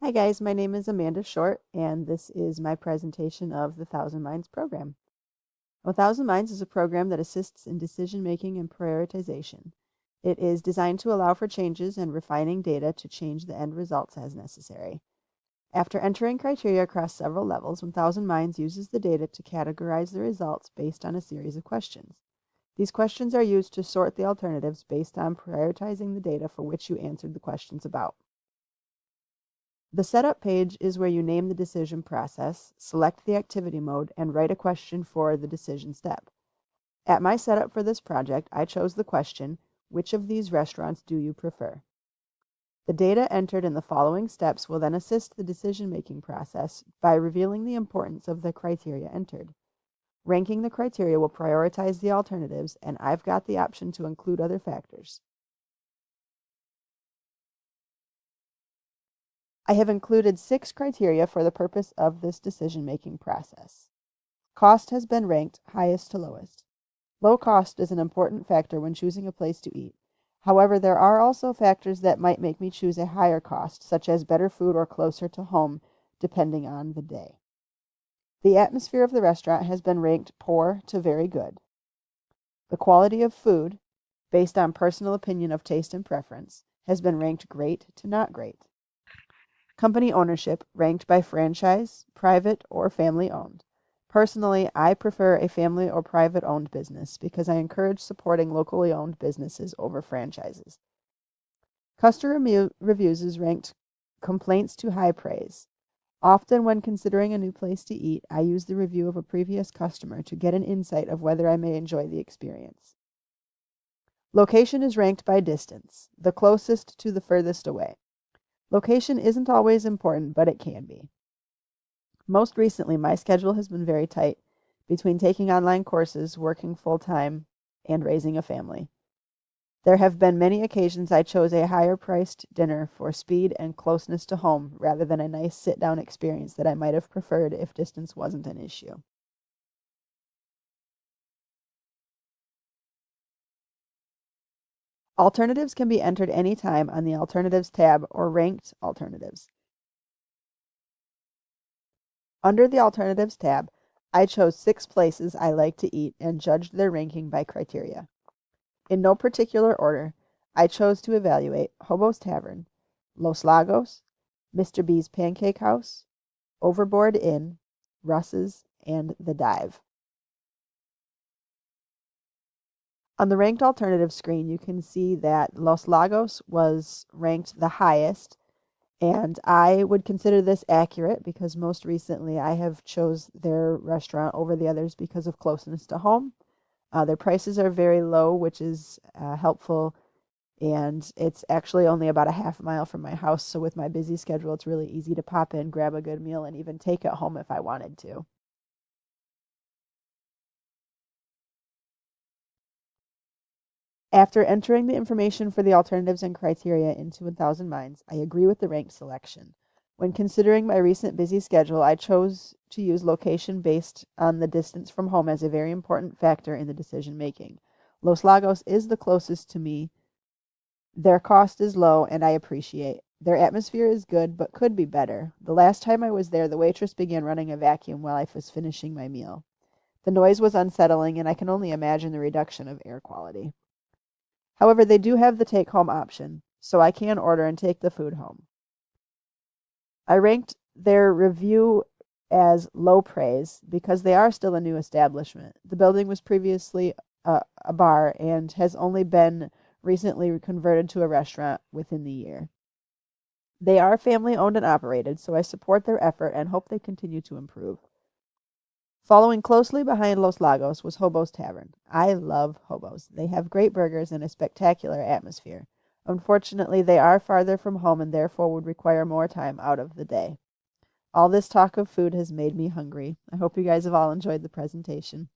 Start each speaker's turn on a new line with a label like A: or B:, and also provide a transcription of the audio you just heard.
A: Hi guys, my name is Amanda Short, and this is my presentation of the 1000 Minds program. 1000 Minds is a program that assists in decision making and prioritization. It is designed to allow for changes and refining data to change the end results as necessary. After entering criteria across several levels, 1000 Minds uses the data to categorize the results based on a series of questions. These questions are used to sort the alternatives based on prioritizing the data for which you answered the questions about. The setup page is where you name the decision process, select the activity mode, and write a question for the decision step. At my setup for this project, I chose the question, which of these restaurants do you prefer? The data entered in the following steps will then assist the decision-making process by revealing the importance of the criteria entered. Ranking the criteria will prioritize the alternatives, and I've got the option to include other factors. I have included 6 criteria for the purpose of this decision-making process. Cost has been ranked highest to lowest. Low cost is an important factor when choosing a place to eat. However, there are also factors that might make me choose a higher cost, such as better food or closer to home, depending on the day. The atmosphere of the restaurant has been ranked poor to very good. The quality of food, based on personal opinion of taste and preference, has been ranked great to not great. Company ownership, ranked by franchise, private, or family owned. Personally, I prefer a family or private owned business because I encourage supporting locally owned businesses over franchises. Customer reviews is ranked complaints to high praise. Often, when considering a new place to eat, I use the review of a previous customer to get an insight of whether I may enjoy the experience. Location is ranked by distance, the closest to the furthest away. Location isn't always important, but it can be. Most recently, my schedule has been very tight between taking online courses, working full-time, and raising a family. There have been many occasions I chose a higher-priced dinner for speed and closeness to home rather than a nice sit-down experience that I might have preferred if distance wasn't an issue. Alternatives can be entered anytime on the Alternatives tab or Ranked Alternatives. Under the Alternatives tab, I chose 6 places I like to eat and judged their ranking by criteria. In no particular order, I chose to evaluate Hobo's Tavern, Los Lagos, Mr. B's Pancake House, Overboard Inn, Russ's, and The Dive. On the ranked alternative screen, you can see that Los Lagos was ranked the highest, and I would consider this accurate because most recently I have chose their restaurant over the others because of closeness to home. Their prices are very low, which is helpful, and it's actually only about a half mile from my house, so with my busy schedule, it's really easy to pop in, grab a good meal, and even take it home if I wanted to. After entering the information for the alternatives and criteria into 1000 Minds, I agree with the ranked selection. When considering my recent busy schedule, I chose to use location based on the distance from home as a very important factor in the decision making. Los Lagos is the closest to me. Their cost is low, and I appreciate. Their atmosphere is good, but could be better. The last time I was there, the waitress began running a vacuum while I was finishing my meal. The noise was unsettling, and I can only imagine the reduction of air quality. However, they do have the take-home option, so I can order and take the food home. I ranked their review as low praise because they are still a new establishment. The building was previously a bar and has only been recently converted to a restaurant within the year. They are family owned and operated, so I support their effort and hope they continue to improve. Following closely behind Los Lagos was Hobo's Tavern. I love Hobo's. They have great burgers and a spectacular atmosphere. Unfortunately, they are farther from home and therefore would require more time out of the day. All this talk of food has made me hungry. I hope you guys have all enjoyed the presentation.